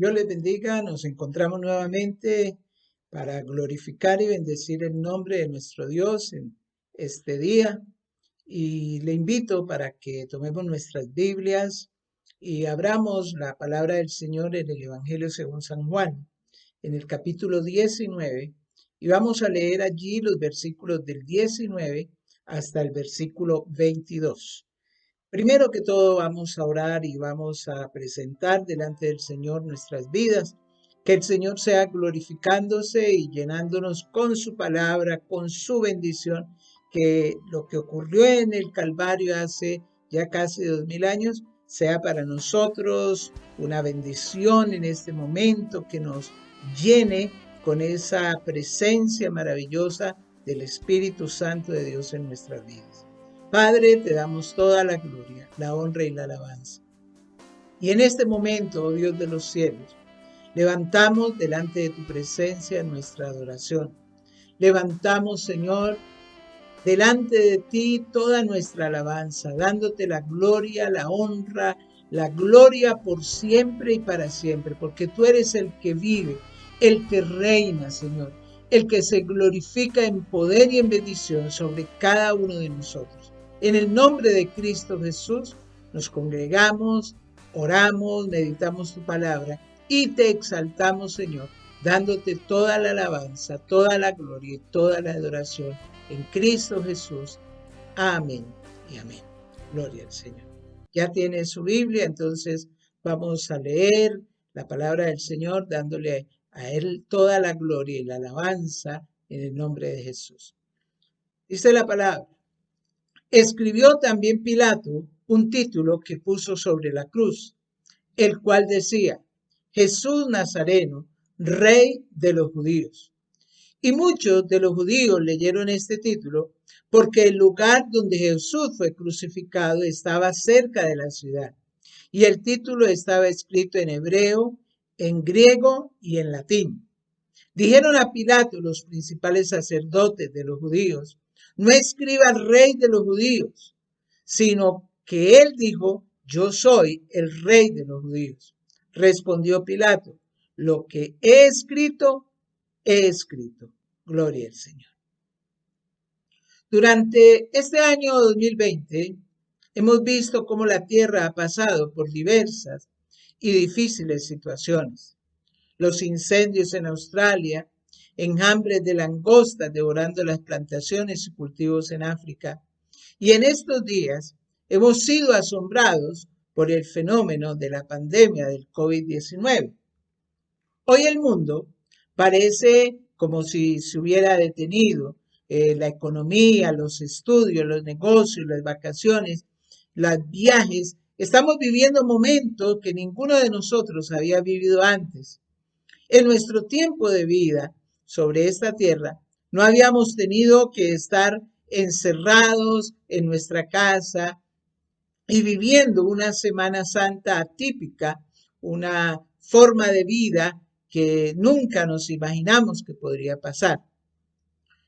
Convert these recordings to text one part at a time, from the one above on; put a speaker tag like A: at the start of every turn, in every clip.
A: Dios les bendiga, nos encontramos nuevamente para glorificar y bendecir el nombre de nuestro Dios en este día. Y le invito para que tomemos nuestras Biblias y abramos la palabra del Señor en el Evangelio según San Juan, en el capítulo 19, y vamos a leer allí los versículos del 19 hasta el versículo 22. Primero que todo vamos a orar y vamos a presentar delante del Señor nuestras vidas, que el Señor sea glorificándose y llenándonos con su palabra, con su bendición, que lo que ocurrió en el Calvario hace ya casi 2000 años sea para nosotros una bendición en este momento, que nos llene con esa presencia maravillosa del Espíritu Santo de Dios en nuestras vidas. Padre, te damos toda la gloria, la honra y la alabanza. Y en este momento, oh Dios de los cielos, levantamos delante de tu presencia nuestra adoración. Levantamos, Señor, delante de ti toda nuestra alabanza, dándote la gloria, la gloria por siempre y para siempre, porque tú eres el que vive, el que reina, Señor, el que se glorifica en poder y en bendición sobre cada uno de nosotros. En el nombre de Cristo Jesús nos congregamos, oramos, meditamos tu palabra y te exaltamos, Señor, dándote toda la alabanza, toda la gloria y toda la adoración en Cristo Jesús. Amén y amén. Gloria al Señor. Ya tiene su Biblia, entonces vamos a leer la palabra del Señor dándole a Él toda la gloria y la alabanza en el nombre de Jesús. Dice la palabra: escribió también Pilato un título que puso sobre la cruz, el cual decía: Jesús Nazareno, Rey de los judíos. Y muchos de los judíos leyeron este título porque el lugar donde Jesús fue crucificado estaba cerca de la ciudad. Y el título estaba escrito en hebreo, en griego y en latín. Dijeron a Pilato los principales sacerdotes de los judíos: no escriba Rey de los judíos, sino que él dijo: yo soy el Rey de los judíos. Respondió Pilato: lo que he escrito, he escrito. Gloria al Señor. Durante este año 2020 hemos visto cómo la tierra ha pasado por diversas y difíciles situaciones. Los incendios en Australia, enjambres de langostas devorando las plantaciones y cultivos en África. Y en estos días hemos sido asombrados por el fenómeno de la pandemia del COVID-19. Hoy el mundo parece como si se hubiera detenido. La economía, los estudios, los negocios, las vacaciones, los viajes. Estamos viviendo momentos que ninguno de nosotros había vivido antes. En nuestro tiempo de vida sobre esta tierra, no habíamos tenido que estar encerrados en nuestra casa y viviendo una Semana Santa atípica, una forma de vida que nunca nos imaginamos que podría pasar.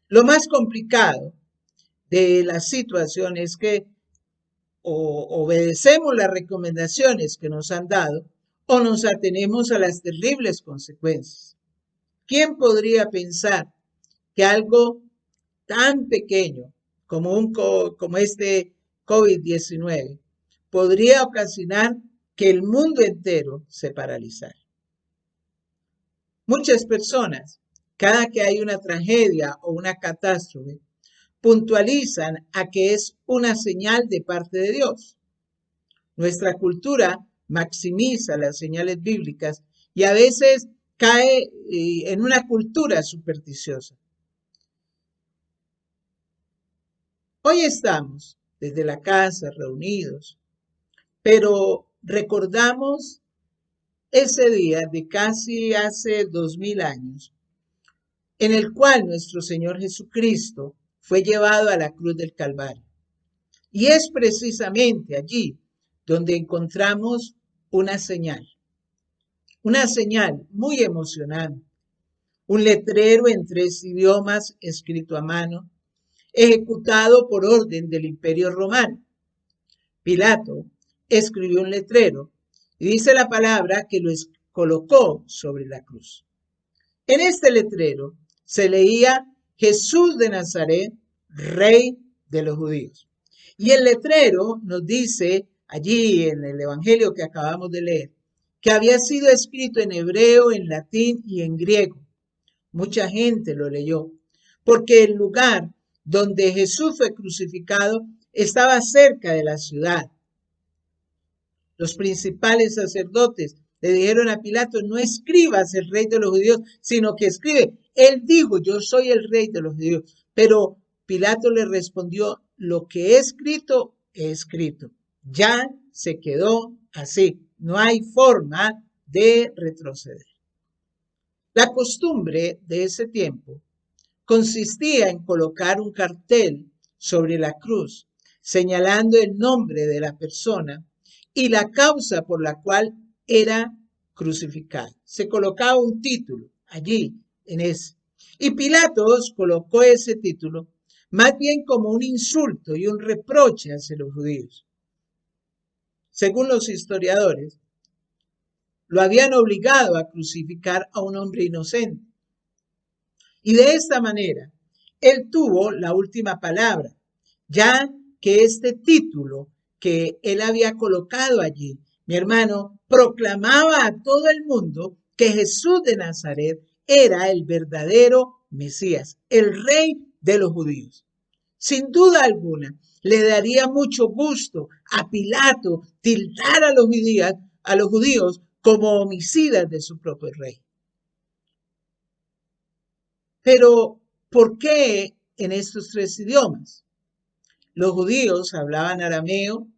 A: Lo más complicado de la situación es que o obedecemos las recomendaciones que nos han dado o nos atenemos a las terribles consecuencias. ¿Quién podría pensar que algo tan pequeño como este COVID-19 podría ocasionar que el mundo entero se paralizara? Muchas personas, cada que hay una tragedia o una catástrofe, puntualizan a que es una señal de parte de Dios. Nuestra cultura maximiza las señales bíblicas y a veces cae en una cultura supersticiosa. Hoy estamos desde la casa reunidos, pero recordamos ese día de casi hace 2000 años, en el cual nuestro Señor Jesucristo fue llevado a la cruz del Calvario. Y es precisamente allí donde encontramos una señal muy emocionante, un letrero en 3 idiomas escrito a mano, ejecutado por orden del Imperio Romano. Pilato escribió un letrero y dice la palabra que lo colocó sobre la cruz. En este letrero se leía Jesús de Nazaret, Rey de los judíos. Y el letrero nos dice allí en el Evangelio que acabamos de leer, que había sido escrito en hebreo, en latín y en griego. Mucha gente lo leyó, porque el lugar donde Jesús fue crucificado estaba cerca de la ciudad. Los principales sacerdotes le dijeron a Pilato, no escribas el rey de los judíos, sino que escribe, él dijo, yo soy el rey de los judíos. Pero Pilato le respondió, lo que he escrito, ya se quedó así, no hay forma de retroceder. La costumbre de ese tiempo consistía en colocar un cartel sobre la cruz, señalando el nombre de la persona y la causa por la cual era crucificado. Se colocaba un título allí, en ese. Y Pilatos colocó ese título más bien como un insulto y un reproche hacia los judíos. Según los historiadores, lo habían obligado a crucificar a un hombre inocente. Y de esta manera, él tuvo la última palabra, ya que este título que él había colocado allí, mi hermano, proclamaba a todo el mundo que Jesús de Nazaret era el verdadero Mesías, el rey de los judíos. Sin duda alguna, le daría mucho gusto a Pilato tildar a los judíos como homicidas de su propio rey. Pero, ¿por qué en estos tres idiomas? Los judíos hablaban arameo,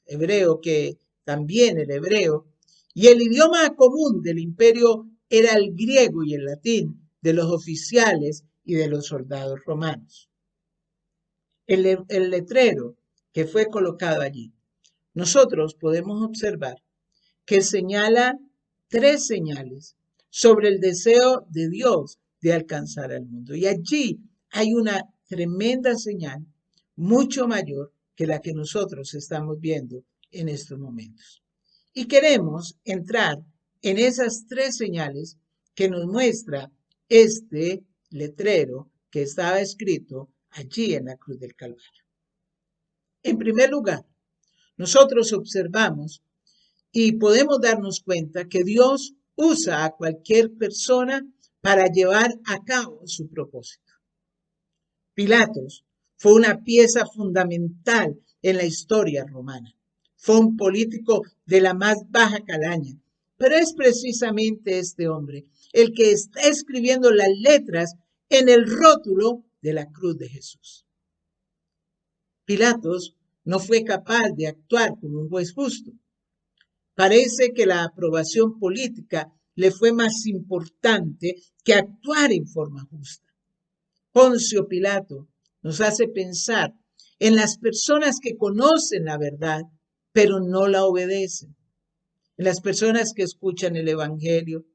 A: hebreo, que también el hebreo, y el idioma común del imperio era el griego y el latín de los oficiales y de los soldados romanos. El letrero que fue colocado allí, nosotros podemos observar que señala tres señales sobre el deseo de Dios de alcanzar al mundo. Y allí hay una tremenda señal, mucho mayor que la que nosotros estamos viendo en estos momentos. Y queremos entrar en esas tres señales que nos muestra este letrero que estaba escrito allí en la cruz del Calvario. En primer lugar, nosotros observamos y podemos darnos cuenta que Dios usa a cualquier persona para llevar a cabo su propósito. Pilatos fue una pieza fundamental en la historia romana. Fue un político de la más baja calaña, pero es precisamente este hombre el que está escribiendo las letras en el rótulo de la cruz de Jesús. Pilatos no fue capaz de actuar como un juez justo. Parece que la aprobación política le fue más importante que actuar en forma justa. Poncio Pilato nos hace pensar en las personas que conocen la verdad, pero no la obedecen. En las personas que escuchan el Evangelio,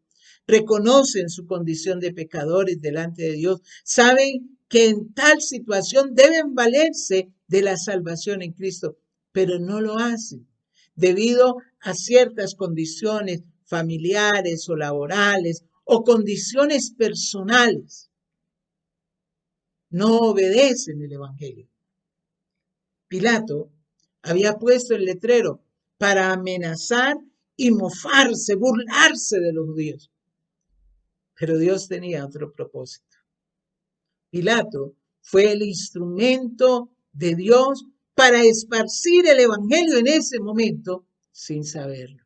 A: reconocen su condición de pecadores delante de Dios, saben que en tal situación deben valerse de la salvación en Cristo, pero no lo hacen debido a ciertas condiciones familiares o laborales o condiciones personales. No obedecen el Evangelio. Pilato había puesto el letrero para amenazar y mofarse, burlarse de los judíos. Pero Dios tenía otro propósito. Pilato fue el instrumento de Dios para esparcir el Evangelio en ese momento sin saberlo.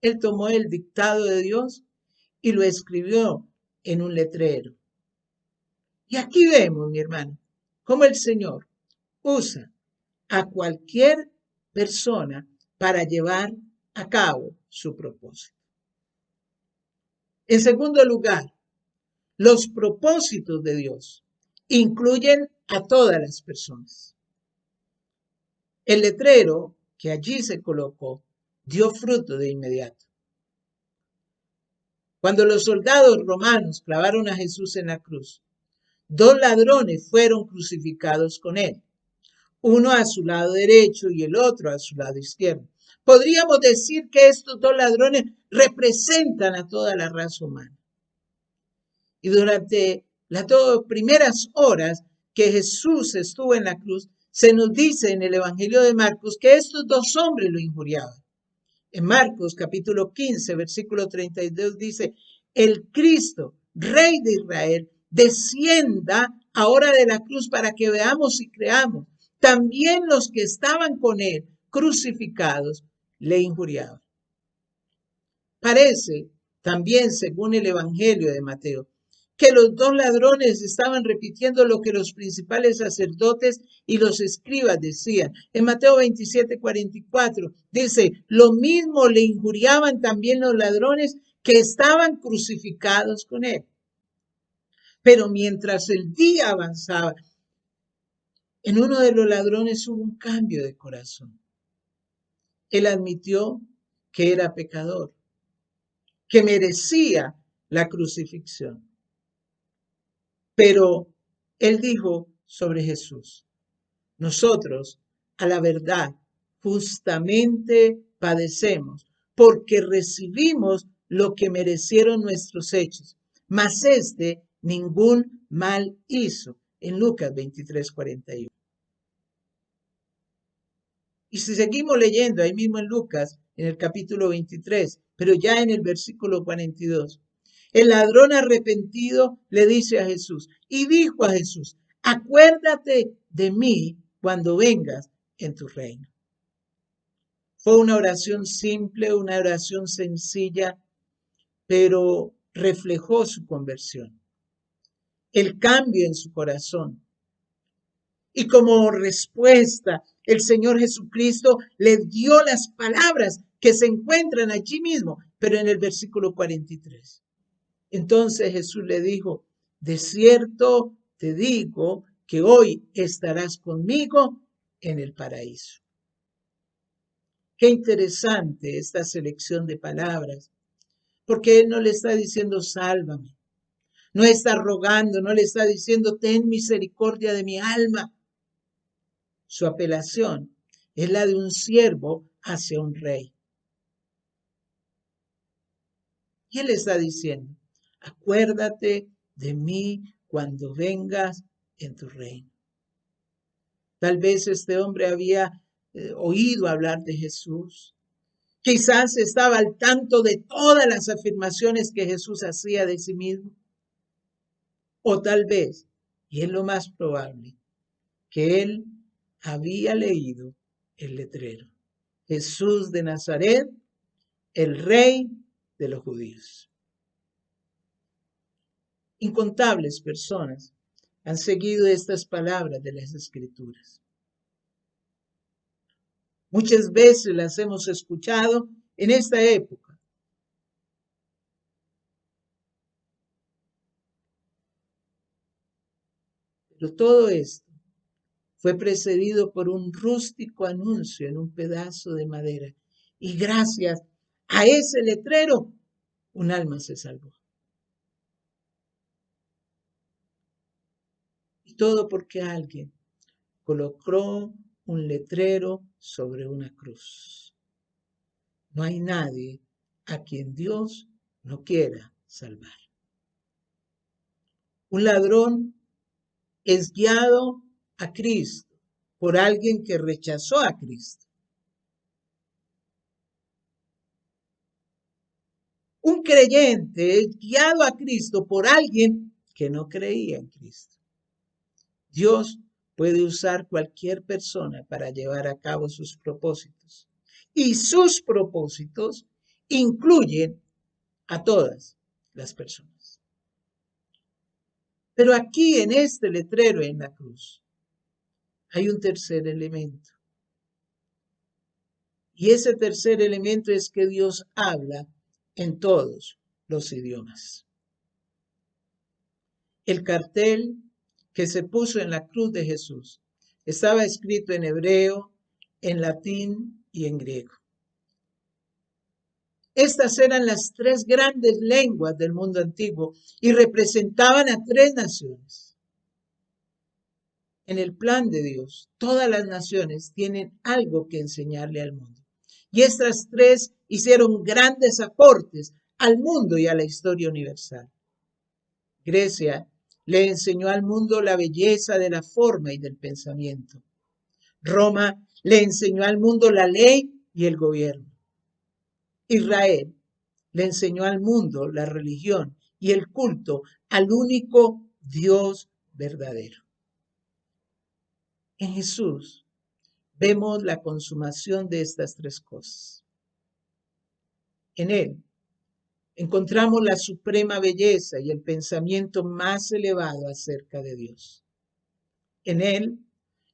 A: Él tomó el dictado de Dios y lo escribió en un letrero. Y aquí vemos, mi hermano, cómo el Señor usa a cualquier persona para llevar a cabo su propósito. En segundo lugar, los propósitos de Dios incluyen a todas las personas. El letrero que allí se colocó dio fruto de inmediato. Cuando los soldados romanos clavaron a Jesús en la cruz, dos ladrones fueron crucificados con él, uno a su lado derecho y el otro a su lado izquierdo. Podríamos decir que estos dos ladrones representan a toda la raza humana. Y durante las 2 primeras horas que Jesús estuvo en la cruz, se nos dice en el Evangelio de Marcos que estos dos hombres lo injuriaban. En Marcos capítulo 15, versículo 32 dice, el Cristo, Rey de Israel, descienda ahora de la cruz para que veamos y creamos. También los que estaban con él, crucificados, le injuriaban. Parece, también según el Evangelio de Mateo, que los dos ladrones estaban repitiendo lo que los principales sacerdotes y los escribas decían. En Mateo 27:44 dice, lo mismo le injuriaban también los ladrones que estaban crucificados con él. Pero mientras el día avanzaba, en uno de los ladrones hubo un cambio de corazón. Él admitió que era pecador, que merecía la crucifixión. Pero él dijo sobre Jesús, nosotros, a la verdad, justamente padecemos porque recibimos lo que merecieron nuestros hechos, mas este ningún mal hizo. En Lucas 23:41. Y si seguimos leyendo ahí mismo en Lucas, en el capítulo 23, pero ya en el versículo 42, el ladrón arrepentido le dice a Jesús y dijo a Jesús, acuérdate de mí cuando vengas en tu reino. Fue una oración simple, una oración sencilla, pero reflejó su conversión, el cambio en su corazón. Y como respuesta, el Señor Jesucristo le dio las palabras que se encuentran allí mismo, pero en el versículo 43. Entonces Jesús le dijo, de cierto te digo que hoy estarás conmigo en el paraíso. Qué interesante esta selección de palabras, porque Él no le está diciendo sálvame, no está rogando, no le está diciendo ten misericordia de mi alma. Su apelación es la de un siervo hacia un rey. Y Él está diciendo, acuérdate de mí cuando vengas en tu reino. Tal vez este hombre había oído hablar de Jesús. Quizás estaba al tanto de todas las afirmaciones que Jesús hacía de sí mismo. O tal vez, y es lo más probable, que él había leído el letrero. Jesús de Nazaret, el Rey de los judíos. Incontables personas han seguido estas palabras de las Escrituras. Muchas veces las hemos escuchado en esta época. Pero todo esto fue precedido por un rústico anuncio en un pedazo de madera. Y gracias a ese letrero, un alma se salvó. Y todo porque alguien colocó un letrero sobre una cruz. No hay nadie a quien Dios no quiera salvar. Un ladrón es guiado a Cristo por alguien que rechazó a Cristo. Un creyente es guiado a Cristo por alguien que no creía en Cristo. Dios puede usar cualquier persona para llevar a cabo sus propósitos. Y sus propósitos incluyen a todas las personas. Pero aquí en este letrero en la cruz hay un tercer elemento. Y ese tercer elemento es que Dios habla en todos los idiomas. El cartel que se puso en la cruz de Jesús estaba escrito en hebreo, en latín y en griego. Estas eran las 3 grandes lenguas del mundo antiguo y representaban a 3 naciones. En el plan de Dios, todas las naciones tienen algo que enseñarle al mundo. Y estas tres hicieron grandes aportes al mundo y a la historia universal. Grecia le enseñó al mundo la belleza de la forma y del pensamiento. Roma le enseñó al mundo la ley y el gobierno. Israel le enseñó al mundo la religión y el culto al único Dios verdadero. En Jesús vemos la consumación de estas tres cosas. En Él encontramos la suprema belleza y el pensamiento más elevado acerca de Dios. En Él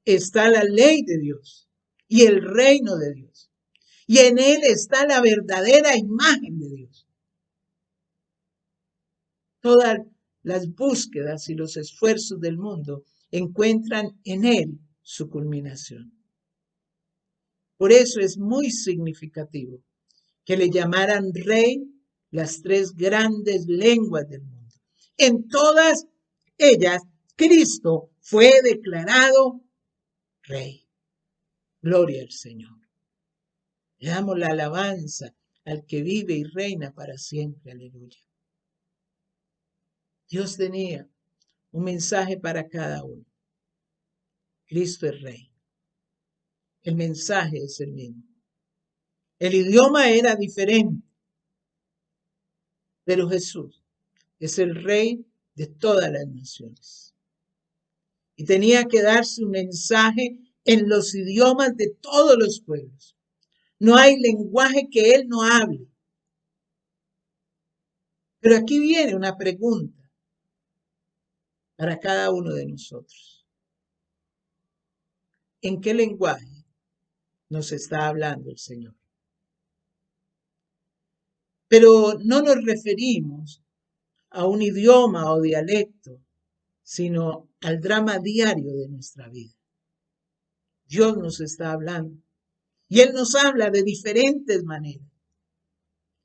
A: está la ley de Dios y el reino de Dios. Y en Él está la verdadera imagen de Dios. Todas las búsquedas y los esfuerzos del mundo encuentran en Él su culminación. Por eso es muy significativo que le llamaran rey las tres grandes lenguas del mundo. En todas ellas, Cristo fue declarado rey. Gloria al Señor. Le damos la alabanza al que vive y reina para siempre. Aleluya. Dios tenía un mensaje para cada uno. Cristo es rey. El mensaje es el mismo. El idioma era diferente, pero Jesús es el rey de todas las naciones. Y tenía que darse un mensaje en los idiomas de todos los pueblos. No hay lenguaje que él no hable. Pero aquí viene una pregunta para cada uno de nosotros. ¿En qué lenguaje nos está hablando el Señor? Pero no nos referimos a un idioma o dialecto, sino al drama diario de nuestra vida. Dios nos está hablando y Él nos habla de diferentes maneras.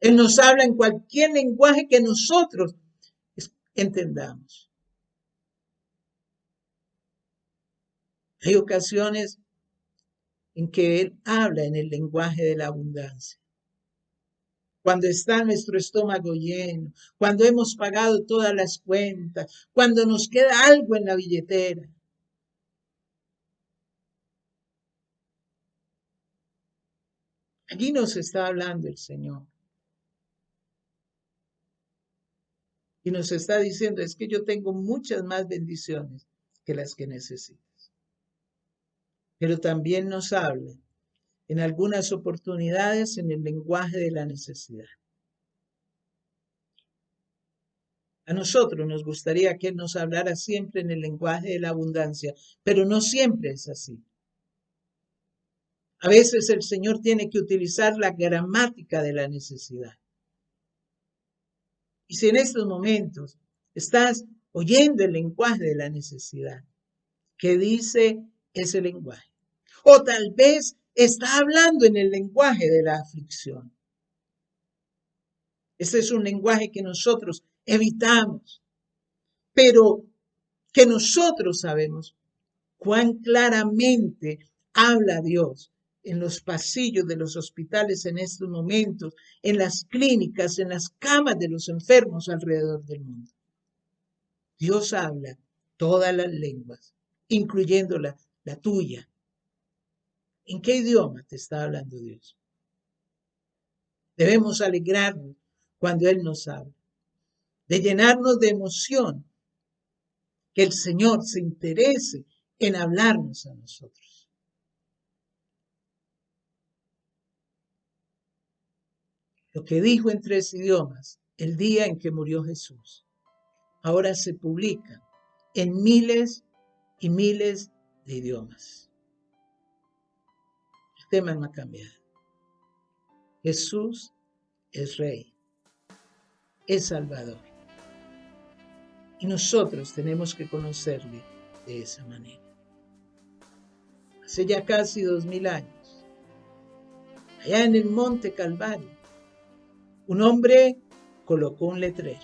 A: Él nos habla en cualquier lenguaje que nosotros entendamos. Hay ocasiones en que Él habla en el lenguaje de la abundancia. Cuando está nuestro estómago lleno, cuando hemos pagado todas las cuentas, cuando nos queda algo en la billetera. Allí nos está hablando el Señor. Y nos está diciendo, es que yo tengo muchas más bendiciones que las que necesitas. Pero también nos habla en algunas oportunidades en el lenguaje de la necesidad. A nosotros nos gustaría que Él nos hablara siempre en el lenguaje de la abundancia, pero no siempre es así. A veces el Señor tiene que utilizar la gramática de la necesidad. Y si en estos momentos estás oyendo el lenguaje de la necesidad, ¿qué dice ese lenguaje? O tal vez está hablando en el lenguaje de la aflicción. Ese es un lenguaje que nosotros evitamos, pero que nosotros sabemos cuán claramente habla Dios en los pasillos de los hospitales en estos momentos, en las clínicas, en las camas de los enfermos alrededor del mundo. Dios habla todas las lenguas, incluyendo la tuya. ¿En qué idioma te está hablando Dios? Debemos alegrarnos cuando Él nos habla, de llenarnos de emoción, que el Señor se interese en hablarnos a nosotros. Lo que dijo en 3 idiomas el día en que murió Jesús, ahora se publica en miles y miles de idiomas. El tema no ha cambiado. Jesús es Rey, es Salvador. Y nosotros tenemos que conocerle de esa manera. Hace ya casi 2000 años, allá en el Monte Calvario, un hombre colocó un letrero.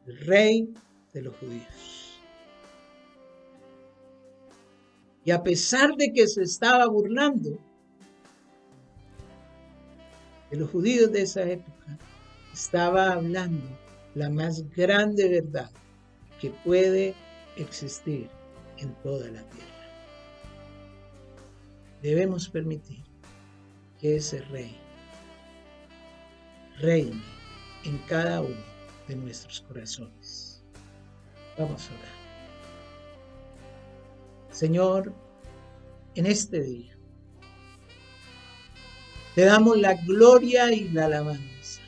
A: El Rey de los judíos. Y a pesar de que se estaba burlando de los judíos de esa época, estaba hablando la más grande verdad que puede existir en toda la tierra. Debemos permitir que ese rey reine en cada uno de nuestros corazones. Vamos a orar. Señor, en este día te damos la gloria y la alabanza.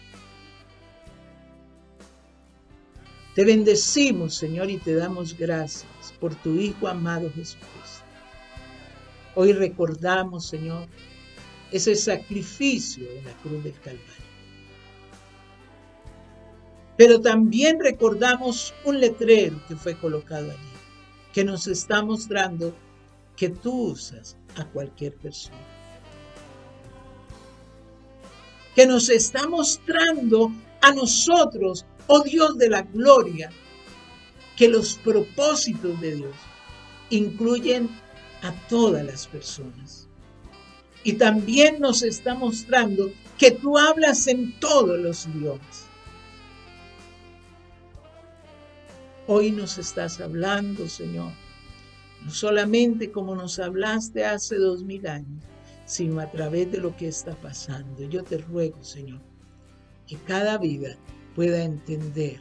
A: Te bendecimos, Señor, y te damos gracias por tu Hijo amado Jesucristo. Hoy recordamos, Señor, ese sacrificio en la cruz del Calvario. Pero también recordamos un letrero que fue colocado allí, que nos está mostrando que tú usas a cualquier persona. Que nos está mostrando a nosotros, oh Dios de la gloria, que los propósitos de Dios incluyen a todas las personas. Y también nos está mostrando que tú hablas en todos los idiomas. Hoy nos estás hablando, Señor, no solamente como nos hablaste hace 2000 años, sino a través de lo que está pasando. Yo te ruego, Señor, que cada vida pueda entender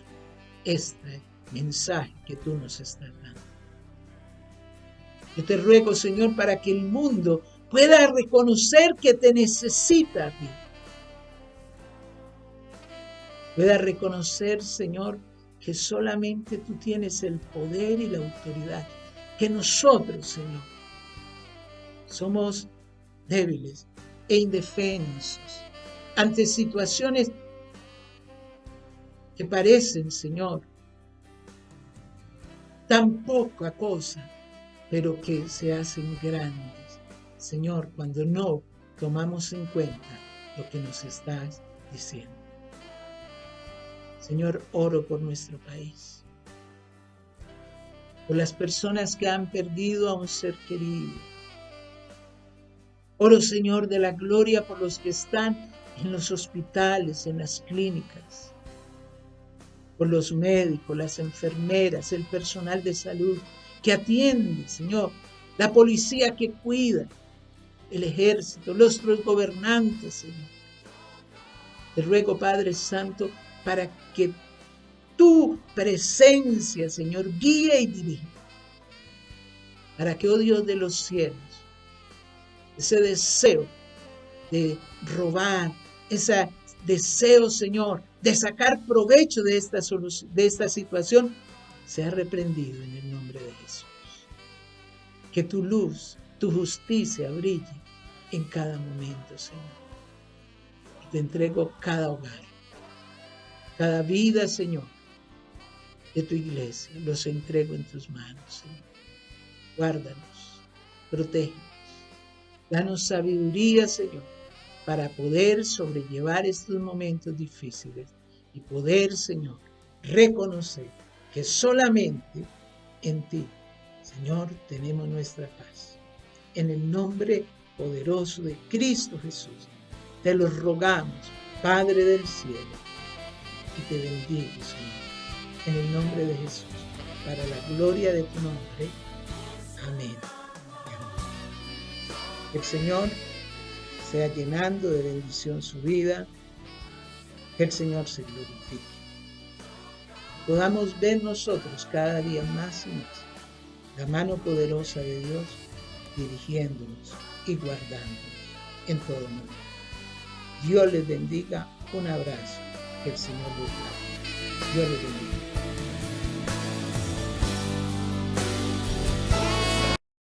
A: este mensaje que tú nos estás dando. Yo te ruego, Señor, para que el mundo pueda reconocer que te necesita a ti. Pueda reconocer, Señor, que solamente tú tienes el poder y la autoridad. Que nosotros, Señor, somos débiles e indefensos ante situaciones que parecen, Señor, tan poca cosa, pero que se hacen grandes, Señor, cuando no tomamos en cuenta lo que nos estás diciendo. Señor, oro por nuestro país, por las personas que han perdido a un ser querido. Oro, Señor, de la gloria por los que están en los hospitales, en las clínicas, por los médicos, las enfermeras, el personal de salud que atiende, Señor, la policía que cuida, el ejército, los gobernantes, Señor. Te ruego, Padre Santo, para que tu presencia, Señor, guíe y dirija, para que, oh Dios de los cielos, ese deseo de robar, ese deseo, Señor, de sacar provecho de esta situación, sea reprendido en el nombre de Jesús. Que tu luz, tu justicia brille en cada momento, Señor. Y te entrego cada hogar, cada vida, Señor, de tu iglesia. Los entrego en tus manos, Señor. Guárdanos, protégenos. Danos sabiduría, Señor, para poder sobrellevar estos momentos difíciles y poder, Señor, reconocer que solamente en ti, Señor, tenemos nuestra paz. En el nombre poderoso de Cristo Jesús, te lo rogamos, Padre del cielo, y te bendigo, Señor, en el nombre de Jesús, para la gloria de tu nombre. Amén. Que el Señor sea llenando de bendición su vida, que el Señor se glorifique. Podamos ver nosotros cada día más y más la mano poderosa de Dios dirigiéndonos y guardándonos en todo momento. Dios les bendiga. Un abrazo. Que el Señor les bendiga. Dios les bendiga.